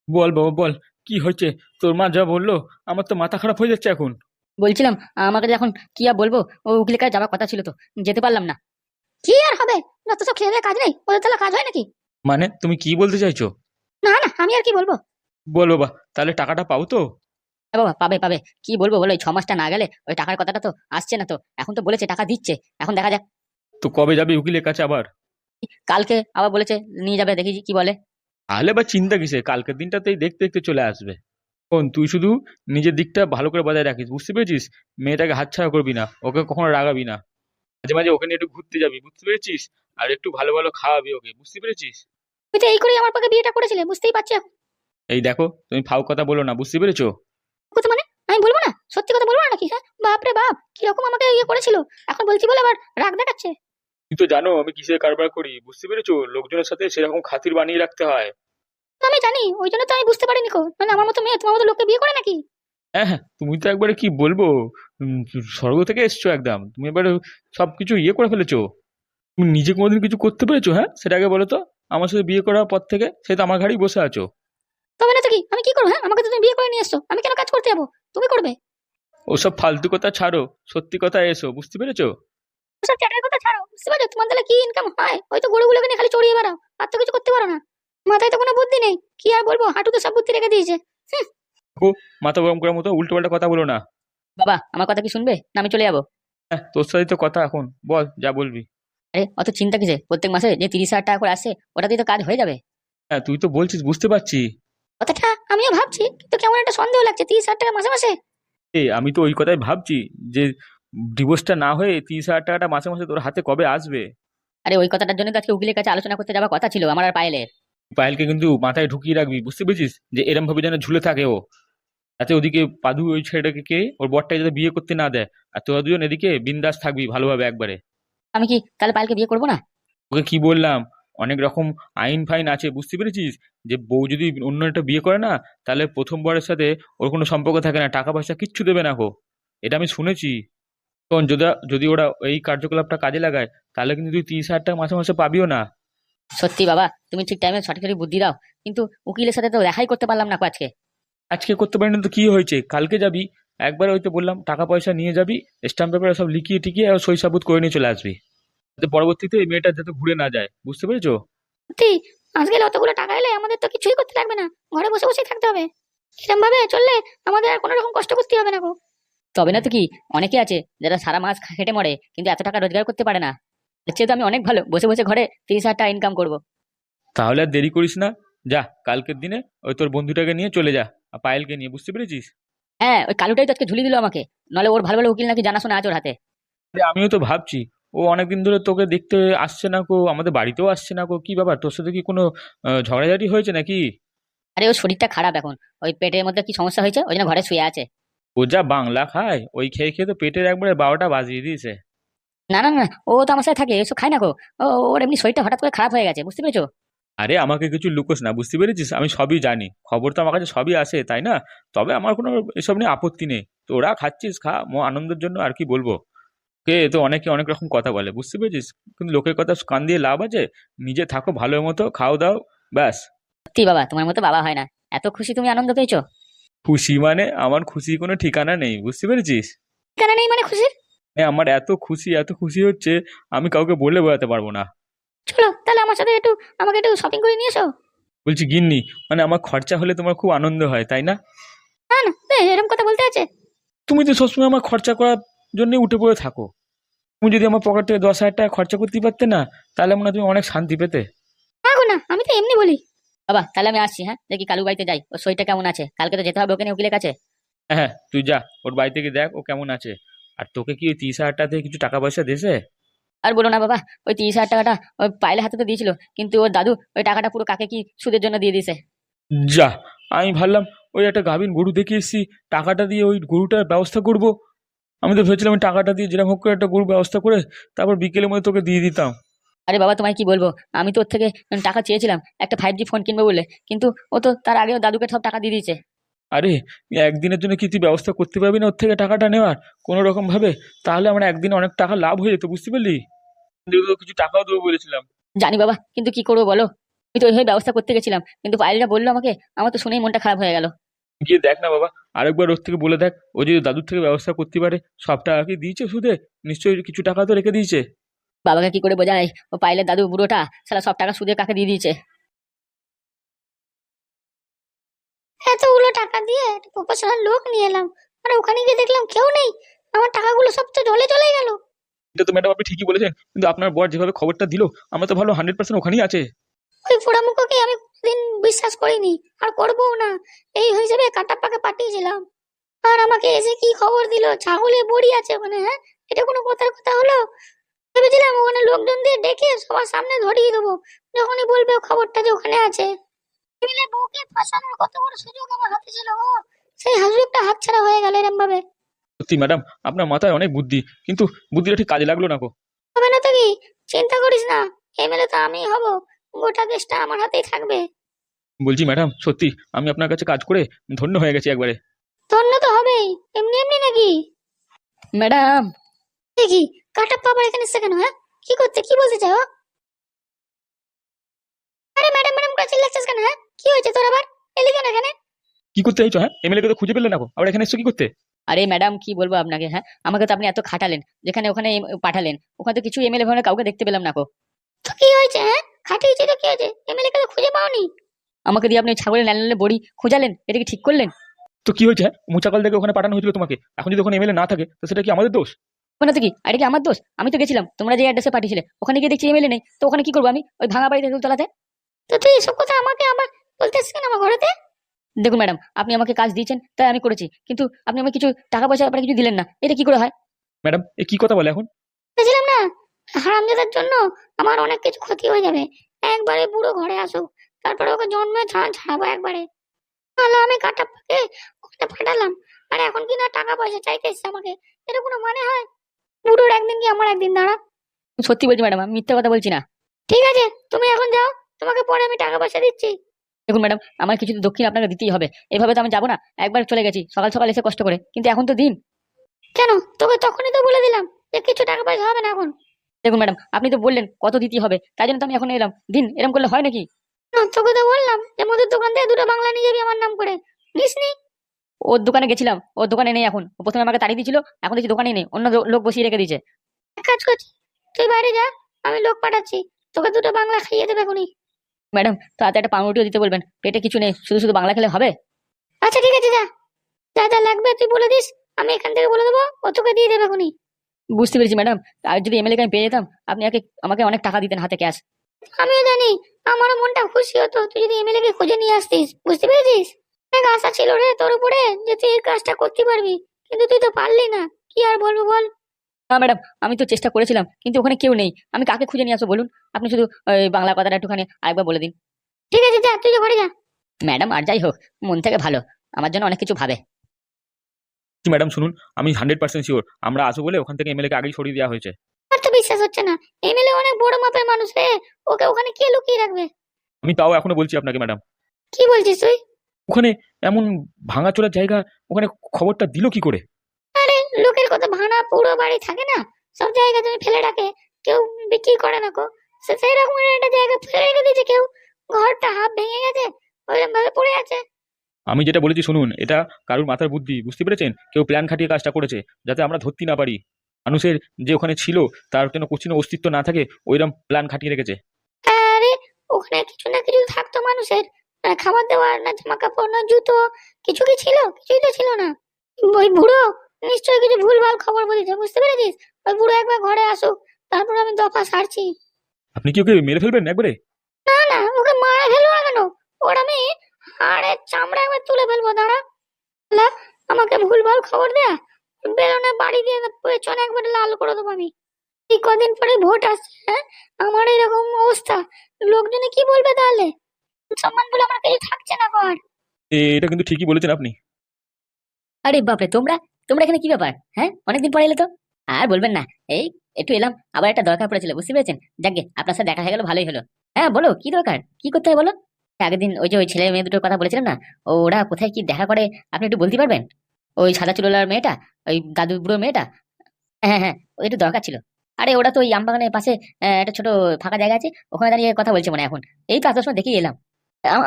বল বাবা বল। কি হয়েছে? তোর মা যা বললো, আমার তো মাথা খারাপ হয়ে যাচ্ছে এখন। বলছিলাম, আমাকে যে এখন কি আর বলবো, ও উকিলের কাছে যাওয়ার কথা ছিল তো, যেতে পারলাম না। কি আর হবে, যত সব খেয়ে দেয়ে কাজ নেই, ওদের তাহলে কাজ হয় নাকি? মানে তুমি কি বলতে চাইছো? না না, আমি আর কি বলবো। বল বাবা, তাহলে টাকাটা পাও তো? এ বাবা, পাবে পাবে। কি বলবো বলো, এই 6 মাসটা না গেলে ওই টাকার কথাটা তো আসছে না তো। এখন তো বলেছে টাকা দিচ্ছে, এখন দেখা যাক। তো কবে যাবি উকিলের কাছে আবার? কালকে আবার বলেছে নিয়ে যাবে, দেখি কি বলে। তাহলে বা চিন্তা কিসে, কালকের দিনটাতেই দেখতে দেখতে চলে আসবে। শোন, তুই শুধু নিজের দিকটা ভালো করে বজায় রাখিস, বুঝতে পেরেছিস? মেয়েটাকে হাতছাড়া করবি না, ওকে কখনো রাগাবি না। মাঝে মাঝে ওকে নিয়ে একটু ঘুরতে যাবি, বুঝতে পেরেছিস? আর একটু ভালো ভালো খাওয়াবি ওকে, বুঝতে পেরেছিস? তুমি তো এই করেই আমার পক্ষে বিয়েটা করেছিলে, বুঝতেই পারছি এখন। এই দেখো, তুমি ফাউ কথা বলো না, বুঝতে পেরেছো? কথা মানে? আমি বলবো না? সত্যি কথা বলবো না নাকি? হ্যাঁ, বাপ রে বাপ, কিরকম আমাকে ইয়ে করেছিল। এখন বলছি বলে আবার রাগ দেখাচ্ছে। তুমি তো জানো আমি কিসের কারবার করি, বুঝতে পেরেছো? লোকজনের সাথে সেরকম খাতির বানিয়ে রাখতে হয়। তো আমি জানি, ওই জন্য তো আমি বুঝতে পারিনি কো, মানে আমার মতো মেয়ে তোমার মতো লোককে বিয়ে করে নাকি? হ্যাঁ হ্যাঁ, তুমি তো একবারে কি বলবো, উম, স্বর্গ থেকে এসছো একদম, তুমি এবারে সবকিছু ইয়ে করে ফেলেছো। তুমি নিজে কোনোদিন কিছু করতে পেরেছো? হ্যাঁ, সেটা আগে বলো তো। আমার সাথে বিয়ে করার পর থেকে সে তো আমার ঘাড়েই বসে আছো। তবে না তো কি, আমি কি করবো? হ্যাঁ, আমাকে তো তুমি বিয়ে করে নিয়ে এসছো, আমি কেন কাজ করতে যাবো? তুমি করবে। ওসব ফালতু কথা ছাড়ো, সত্যি কথা এসো, বুঝতে পেরেছো? ওসব চ্যাটের কথা ছাড়ো, বুঝতে পারছো তোমার তাহলে কি ইনকাম হয়? ওই তো গরুগুলোকে নিয়ে খালি চড়িয়ে বেড়াও, আর তো কিছু করতে পারো না। মাথায় তো কোনো বুদ্ধি নেই। কি আর বলবো, হাঁটুতে সব বুদ্ধি রেখে দিয়েছে। হুম। দেখো, মাথা গরম করার মতো উল্টো পাল্টা কথা বলো না। বাবা, আমার কথা কি শুনবে না আমি চলে যাবো? হ্যাঁ, তোর সাথে তো কথা, এখন বল যা বলবি। আরে অত চিন্তা কিসে, প্রত্যেক মাসে যে 30,000 টাকা করে আসে, ওটাতেই তো কাজ হয়ে যাবে। হ্যাঁ, তুই তো বলছিস, বুঝতে পারছি। কথাটা আমিও ভাবছি, কিন্তু কেমন একটা সন্দেহ লাগছে, 30,000 টাকা মাসে মাসে। আমি তো ওই কথাই ভাবছি যে ডিভোর্সটা না হয়ে 30,000 টাকাটা মাসে মাসে তোর হাতে কবে আসবে। আরে ওই কথাটার জন্য তো আজকে উকিলের কাছে আলোচনা করতে যাওয়ার কথা ছিল আমার আর পায়েলের। পায়েলকে কিন্তু মাথায় ঢুকিয়ে রাখবি, বুঝতে পেরেছিস? যে এরম ভাবে যেন ঝুলে থাকে ও, যাতে ওদিকে পাদু ওই ছেলেটাকে কে ওর বরটাকে যাতে বিয়ে করতে না দেয়। আর তোরা দুজন এদিকে বিন্দাস থাকবি ভালোভাবে একবারে। আমি কি তাহলে পায়েলকে বিয়ে করবো না? ওকে কি বললাম, অনেক রকম আইন ফাইন আছে, বুঝতে পেরেছিস? যে বউ যদি অন্য একটা বিয়ে করে না, তাহলে প্রথম বরের সাথে ওর কোনো সম্পর্ক থাকে না, টাকা পয়সা কিচ্ছু দেবে না গো। এটা আমি শুনেছি। তখন যদি যদি ওরা এই কার্যকলাপটা কাজে লাগায়, তাহলে কিন্তু তুই 30,000 টাকা মাসে মাসে পাবিও না। সত্যি বাবা, তুমি ঠিক টাইমে সঠিক সঠিক বুদ্ধি দাও। কিন্তু উকিলের সাথে তো দেখাই করতে পারলাম না কো আজকে। আজকে করতে পারি না তো কি হয়েছে, কালকে যাবি। একবার হয়তো বললাম টাকা পয়সা নিয়ে যাবি, স্ট্যাম্প পেপারে সব লিখিয়ে টিকিয়ে আর সই সাবুত করে নিয়ে চলে আসবি, যাতে পরবর্তীতে এই মেয়েটা যাতে ঘুরে না যায়, বুঝতে পেরেছো? সত্যি, আজকে অতগুলো টাকা এলে আমাদের তো কিছুই করতে লাগবে না, ঘরে বসে বসেই থাকতে হবে। এরকম ভাবে চললে আমাদের আর কোনো রকম কষ্ট করতে হবে না গো। তবে না তো কি, অনেকে আছে যারা সারা মাস খেটে মরে কিন্তু এত টাকা রোজগার করতে পারে না। এর চেয়ে তো আমি অনেক ভালো বসে বসে ঘরে 30,000 টাকা ইনকাম করবো। তাহলে আর দেরি করিস না, যা কালকের দিনে ওই তোর বন্ধুটাকে নিয়ে চলে যা, আর পায়েলকে নিয়ে, বুঝতে পেরেছিস? হ্যাঁ, ওই কালুটাই তো আজকে ঝুলি দিল আমাকে। নলে ওর ভালো ভালো উকিল নাকি জানাশোনা আছে ওর হাতে। আরে আমিও তো ভাবছি, ও অনেকদিন ধরে তোকে দেখতে আসছে না কো, আমাদের বাড়িতেও আসছে না কো, কি ব্যাপার, তোর সাথে কি কোনো ঝগড়াঝাটি হয়েছে নাকি? আরে ওর শরীরটা খারাপ এখন, ওই পেটের মধ্যে কি সমস্যা হয়েছে, ওই জন্য ঘরে শুয়ে আছে। ও যা বাংলা খায়, ওই খেয়ে খেয়ে তো পেটের একবারে 12টা বাজিয়ে দিয়েছে। না না না, ও তো আমার সাথে থাকে, এসব খায় না গো। ওর এমনি শরীরটা হঠাৎ করে খারাপ হয়ে গেছে, বুঝতে পেরেছো? আরে আমাকে কিছু লুকোস না, বুঝতে পেরেছিস? আমি সবই জানি, খবর তো আমার কাছে সবই আসে, তাই না? তবে আমার কোনো এসব নিয়ে আপত্তি নেই, তোরা খাচ্ছিস খা, আনন্দের জন্য, আর কি বলবো। কে তো অনেকে অনেক রকম কথা বলে, বুঝতে পেরেছিস? কিন্তু লোকের কথা কান দিয়ে লাভ আছে? নিজে থাকো ভালো মতো, খাও দাও, ব্যাস। সত্যি বাবা, তোমার মতো বাবা হয় না। এত খুশি তুমি আনন্দ পেয়েছো? খুশি মানে আমার খুশি কোনো ঠিকানা নেই, বুঝতে পেরেছিস? কেন নেই মানে খুশি? আমার এত খুশি এত খুশি হচ্ছে, আমি কাউকে বলে বোঝাতে পারবো না। চলো তাহলে আমার সাথে একটু, আমাকে একটু শপিং করে নিয়ে এসো। বলছি গিন্নি, মানে আমার খরচা হলে তোমার খুব আনন্দ হয়, তাই না? না না, এরকম কথা বলতে আছে? তুমি তো সবসময় আমার খরচা করার জন্য উঠে পড়ে থাকো। তুমি যদি আমার পকেট থেকে 10,000 টাকা খরচা করতে পারতে না, তাহলে মনে হয় তুমি অনেক শান্তি পেতে। না গো না, আমি তো এমনি বলি। বাবা তাহলে আমি আসছি, হ্যাঁ, দেখি কালু বাড়িতে যাই, ওর শরীরটা কেমন আছে, কালকে তো যেতে হবে ওকে নিয়ে উকিলের কাছে। হ্যাঁ হ্যাঁ, তুই যা, ওর বাড়ি থেকে দেখ ও কেমন আছে। আর তোকে কি ওই 30,000 টাকা থেকে কিছু টাকা পয়সা দিয়েছে? আর বলো না বাবা, ওই 30,000 টাকাটা ওই পায়েলের হাতে তো দিয়েছিল, কিন্তু ওর দাদু ওই টাকাটা পুরো কাকে কি সুদের জন্য দিয়ে দিয়েছে। যা, আমি ভাবলাম ওই একটা গাভীন গরু দেখে এসেছি, টাকাটা দিয়ে ওই গরুটার ব্যবস্থা করব। আমি তো ভেবেছিলাম ওই টাকাটা দিয়ে যেরকম হোক করে একটা গরু ব্যবস্থা করে তারপর বিকেলের মধ্যে তোকে দিয়ে দিতাম। আরে বাবা, তোমায় কি বলবো, আমি তো ওর থেকে টাকা চেয়েছিলাম একটা 5G ফোন কিনবো বলে, কিন্তু ও তো তার আগেও দাদুকে সব টাকা দিয়ে দিয়েছে। আরে, একদিনের জন্য কি তুই ব্যবস্থা করতে পারবি না ওর থেকে টাকাটা নেওয়ার কোনো রকম ভাবে? তাহলে আমার একদিন অনেক টাকা লাভ হয়ে যেত, বুঝতে পারলি? তোকে কিছু টাকাও দেবো বলেছিলাম। জানি বাবা, কিন্তু কি করবো বলো। আমি তো ওইভাবে ব্যবস্থা করতে গেছিলাম, কিন্তু পায়েলটা বললো আমাকে, আমার তো শুনেই মনটা খারাপ হয়ে গেল। গিয়ে দেখ না বাবা, আরেকবার ওর থেকে বলে দেখ, ও যদি দাদুর থেকে ব্যবস্থা করতে পারে। সব টাকা কি দিয়েছে সুদে? নিশ্চয়ই কিছু টাকা তো রেখে দিয়েছে। বাবাকে কি করে বোঝাই, ও পায়েলের দাদু বুড়োটা সারা সব টাকা সুদে কাকে দিয়ে দিয়েছে। এতগুলো টাকা দিয়ে একটা প্রফেশনাল লোক নিয়ে এলাম, আর ওখানে গিয়ে দেখলাম কেউ নেই, আমার টাকাগুলো সব তো জলে চলে গেল। এটা তো ম্যাডাম আপনি ঠিকই বলেছেন, কিন্তু আপনার বর যেভাবে খবরটা দিল, আমরা তো ভালো 100% ওখানেই আছে। ওই পোড়ামুখোকে আমি কোনোদিন বিশ্বাস করিনি, আর করবও না। এই হিসেবে কাটাপ্পাকে পাঠিয়েছিলাম, আর আমাকে এসে কি খবর দিল ছাগলের বড়ি আছে ওখানে। হ্যাঁ, এটা কোনো কথার কথা হলো? ভেবেছিলাম ওখানে লোকজন দিয়ে ডেকে সবার সামনে ধরিয়ে দেবো, যখনই বলবে ও খবরটা যে ওখানে আছে। মিলে বউকে ফাঁসানোর কত বড় সুযোগ আমার হাতে ছিল, ও সেই সুযোগটা হাতছাড়া হয়ে গেল এরম ভাবে। সত্যি ম্যাডাম, আপনার মাথায় অনেক বুদ্ধি, কিন্তু বুদ্ধিটা ঠিক কাজে লাগলো না গো। হবে না তো কি, চিন্তা করিস না, এমএলএ তো আমিই হব, গোটা দেশটা আমার হাতেই থাকবে। বলছি ম্যাডাম, সত্যি আমি আপনার কাছে কাজ করে ধন্য হয়ে গেছি একবারে। ধন্য তো হবেই, এমনি এমনি নাকি? ম্যাডাম দেখি কাটাপ্পা আবার এখানে এসছে কেন? হ্যাঁ, কি করতে, কি বলতে চাও? আরে ম্যাডাম ম্যাডাম করে চিল্লাচ্ছিস কেন? হ্যাঁ, কি হয়েছে তোর আবার? এলি কেন এখানে? কি করতে চাইছো? হ্যাঁ, এমএলএ কে তো খুঁজে পেলে না গো, আবার এখানে এসছো কি করতে? আরে ম্যাডাম কি বলবো আপনাকে, হ্যাঁ, আমাকে তো আপনি এত খাটালেন, যেখানে ওখানে পাঠালেন, ওখানে তো কিছু এমএলএ ভাবে কাউকে দেখতে পেলাম না গো। তো কি হয়েছে? হ্যাঁ, খাটিয়েছি তো কি হয়েছে? এমএলএ কে তো খুঁজে পাওনি। আমাকে দিয়ে আপনি ছাগলের ন্যালে বড়ি খুঁজালেন, এটা কি ঠিক করলেন? তো কি হয়েছে? হ্যাঁ, মুচাকল থেকে ওখানে পাঠানো হয়েছিল তোমাকে, এখন যদি ওখানে এমএলএ না থাকে তো সেটা কি আমাদের দোষ? ওখানে তো কি, আর এটা কি আমার দোষ? আমি তো গেছিলাম, তোমরা যে অ্যাড্রেসে পাঠিয়েছিলে, ওখানে গিয়ে দেখছি এমএলএ নেই, তো ওখানে কি করবো আমি ওই ভাঙা বাড়িতে তোলাতে? তো তুই এসব কথা আমাকে আবার বলতেছিস কেন আমার ঘরেতে? দেখুন ম্যাডাম, আপনি আমাকে কাজ দিয়েছেন তাই আমি করেছি, কিন্তু আপনি আমাকে কিছু টাকা পয়সা ব্যাপারে কিছু দিলেন না, এটা কি করে হয়? ম্যাডাম এ কি কথা বলে এখন? বলেছিলাম না, হারামজাদার জন্য আমার অনেক কিছু ক্ষতি হয়ে যাবে। একবারে বুড়ো ঘরে আসুক, তারপরে ওকে জন্মে ছাড়াবো একবারে। তাহলে আমি কাটাপ্পাকে ওখানে পাঠালাম, আর এখন কি না টাকা পয়সা চাইতে এসছে আমাকে, এটা কোনো মানে হয়? বুড়োর একদিন কি আমার একদিন, দাঁড়া। সত্যি বলছি ম্যাডাম, আমি মিথ্যা কথা বলছি না। ঠিক আছে, তুমি এখন যাও, তোমাকে পরে আমি টাকা পয়সা দিচ্ছি। দেখুন ম্যাডাম, আমার কিছু তো দক্ষিণ আপনাকে দিতেই হবে, এভাবে তো আমি যাবো না। একবার চলে গেছি সকাল সকাল এসে কষ্ট করে, কিন্তু এখন তো দিন। কেন, তোকে তখনই তো বলে দিলাম যে কিছু টাকা পয়সা হবে না এখন। দেখুন ম্যাডাম, আপনি তো বললেন কত দিতে হবে, তাই জন্য তো আমি এখন এলাম। দিন, এরকম করলে হয় নাকি? না, তোকে তো বললাম যে মধুর দোকান থেকে দুটো বাংলা নিয়ে যাবি আমার নাম করে, নিসনি। ওর দোকানে গেছিলাম, ওর দোকানে নেই এখন। ও প্রথমে আমাকে তাড়িয়ে দিয়েছিল, এখন দেখছি দোকানে নেই, অন্য লোক বসিয়ে রেখে দিয়েছে। এক কাজ করছি, তুই বাইরে যা, আমি লোক পাঠাচ্ছি, তোকে দুটো বাংলা খাইয়ে দেবে এখনই। ম্যাডাম তাতে একটা পাউরুটিও দিতে বলবেন, পেটে কিছু নেই, শুধু শুধু বাংলা খেলে হবে? আচ্ছা ঠিক আছে, যা, যা যা লাগবে তুই বলে দিস, আমি এখান থেকে বলে দেবো, ও তোকে দিয়ে দেবে এখনই। বুঝতে পেরেছি ম্যাডাম, আর যদি এমএলএ কে আমি পেয়ে যেতাম, আপনি আমাকে অনেক টাকা দিতেন হাতে ক্যাশ। আমিও জানি, আমারও মনটা খুশি হতো তুই যদি এমএলএ কে খুঁজে নিয়ে আসতিস, বুঝতে পেরেছিস? অনেক আশা ছিল রে তোর উপরে যে তুই এই কাজটা করতে পারবি, কিন্তু তুই তো পারলি না, কি আর বলবো বল। না ম্যাডাম, আমি তো চেষ্টা করেছিলাম, কিন্তু ওখানে কেউ নেই, আমি কাকে খুঁজে নিয়ে আসবো বলুন? আপনি শুধু ওই বাংলা কথাটা একটুখানি আরেকবার বলে দিন। ঠিক আছে, যা, তুই যা, ঘরে যা। ম্যাডাম আর যাই হোক, মন থেকে ভালো, আমার জন্য অনেক কিছু ভাবে। ম্যাডাম শুনুন, আমি 100% শিওর আমরা আসবো বলে ওখান থেকে এমএলএ কে আগেই সরিয়ে দেওয়া হয়েছে। আর তো বিশ্বাস হচ্ছে না, এমএলএ অনেক বড় মাপের মানুষ রে, ওকে ওখানে কে লুকিয়ে রাখবে? আমি তাও এখনো বলছি আপনাকে ম্যাডাম, কি বলছিস তুই? ওখানে এমন ভাঙাচোরার জায়গা, ওখানে খবরটা দিল কি করে? আরে লোকের কত ভাড়া পুরো বাড়ি থাকে না, সব জায়গা তুমি ফেলে রাখে, কেউ বিক্রি করে না কো, সেই রকমের একটা জায়গা ফেলে রেখে দিয়েছে কেউ, ঘরটা হাফ ভেঙে গেছে, ওইরকম ভাবে পড়ে আছে। আমি যেটা বলেছি শুনুন, এটা কারুর মাথার বুদ্ধি, বুঝতে পেরেছেন? কেউ প্ল্যান খাটিয়ে কাজটা করেছে, যাতে আমরা ধরতে না পারি। মানুষের যে ওখানে ছিল তার যেন কোনো অস্তিত্ব না থাকে, ওইরকম প্ল্যান খাটিয়ে রেখেছে। আরে ওখানে কিছু না কিছু থাকতো মানুষের, খাবার দাবার না, জামা কাপড় না, জুতো, কিছু কি ছিল? কিছুই তো ছিল না। ওই বুড়ো নিশ্চয়ই কিছু ভুলভাল খবর বলেছে, বুঝতে পেরেছিস? ওই বুড়ো একবার ঘরে আসুক, তারপর আমি দফা সারছি। আপনি কি ওকে মেরে ফেলবেন একবারে? না না, ওকে মারা ফেলবো না কেন, ওর আমি হাড়ের চামড়া একবার তুলে ফেলবো, দাঁড়া। লা, আমাকে ভুলভাল খবর দেয়া, বেরোনে বাড়ি দিয়ে পেছনে একবার লাল করে দেবো আমি। এই কদিন পরে ভোট আসছে, হ্যাঁ, আমার এরকম অবস্থা, লোকজনে কি বলবে তাহলে? সম্মান বলে আমার কিছু থাকছে না কর। এটা কিন্তু ঠিকই বলেছেন আপনি। আরে বাপরে, তোমরা তোমরা এখানে কি ব্যাপার? হ্যাঁ, অনেকদিন পরে এলে তো। আর বলবেন না, এই একটু এলাম, আবার একটা দরকার পড়েছিল, বুঝতে পেরেছেন? যাকগে, আপনার সাথে দেখা হয়ে গেল, ভালোই হলো। হ্যাঁ বলো, কি দরকার, কি করতে হয় বলো? আগের দিন ওই যে ওই ছেলে মেয়ে দুটোর কথা বলেছিলাম না, ওরা কোথায় কি দেখা করে, আপনি একটু বলতে পারবেন? ওই সাদা চুলোলার মেয়েটা, ওই দাদু বুড়ো মেয়েটা। হ্যাঁ হ্যাঁ, ওই একটু দরকার ছিল। আরে ওরা তো ওই আমবাগানের পাশে একটা ছোট ফাঁকা জায়গা আছে, ওখানে দাঁড়িয়ে কথা বলছে মনে হয় এখন। এই তো 8-10 মিনিট দেখেই এলাম।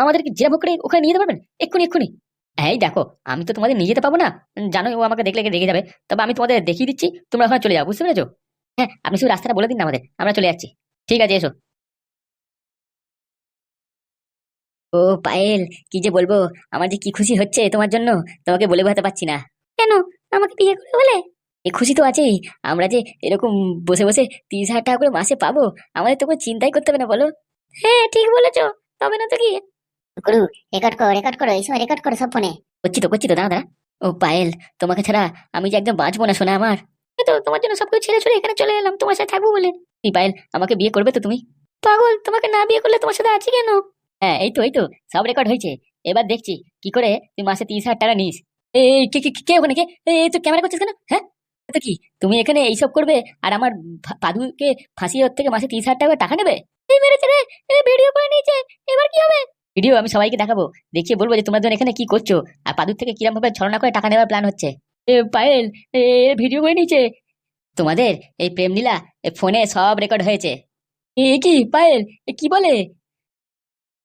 আমাদেরকে যে হোক করে ওখানে নিয়ে যেতে পারবেন এক্ষুনি এক্ষুনি? এই দেখো, আমি তো তোমাদের নিয়ে যেতে পাবো না, জানোই ও আমাকে দেখলে রেগে যাবে। তবে আমি তোমাদের দেখিয়ে দিচ্ছি, তোমরা ওখানে চলে যাও, বুঝতে পেরেছো? হ্যাঁ, আপনি শুধু রাস্তাটা বলে দিন না আমাদের, আমরা চলে যাচ্ছি। ঠিক আছে, এসো। ও পায়েল, কি যে বলবো, আমার যে কি খুশি হচ্ছে তোমার জন্য, তোমাকে বলে বোঝাতে পারছি না। কেন, আমাকে বিয়ে করবে বলে? এই খুশি তো আছেই। আমরা যে এরকম বসে বসে 30,000 টাকা করে মাসে পাবো, আমাদের তো কোনো চিন্তাই করতে হবে না, বলো? হ্যাঁ, ঠিক বলেছো। তবে না তো কি। গুরু, রেকর্ড করো, রেকর্ড করো, এই সময় রেকর্ড করো সব ফোনে। করছি তো, দাঁড়া দাঁড়া। ও পায়েল, তোমাকে ছাড়া আমি যে একদম বাঁচবো না, শোনা আমার। এই তো তোমার জন্য সবকিছু ছেড়ে ছুড়ে এখানে চলে এলাম তোমার সাথে থাকবো বলে। তুই পায়েল, আমাকে বিয়ে করবে তো তুমি? পাগল, তোমাকে না বিয়ে করলে তোমার সাথে আছি কেন? হ্যাঁ, এই তো সব রেকর্ড হয়েছে। এবার দেখছি কি করে তুই মাসে 30,000 টাকা নিস। এই কে কে কে ওখানে কে? এই তুই ক্যামেরা করছিস কেন, হ্যাঁ? তো কি তুমি এখানে এইসব করবে আর আমার পাদুকে ফাঁসিয়ে ওর থেকে মাসে 30,000 টাকা টাকা নেবে? এই মেরেছে রে, এই ভিডিও করে নিয়েছে। এবার কি হবে? ভিডিও আমি সবাইকে দেখাবো, দেখিয়ে বলবো যে তোমরা দুজন এখানে কি করছো, আর পাদুর থেকে কিরম ভাবে ছলনা করে টাকা নেওয়ার প্ল্যান হচ্ছে। পায়েল, ভিডিও করে নিয়েছে তোমাদের এই প্রেম লীলা, ফোনে সব রেকর্ড হয়েছে। কি পায়েল, কি বলে?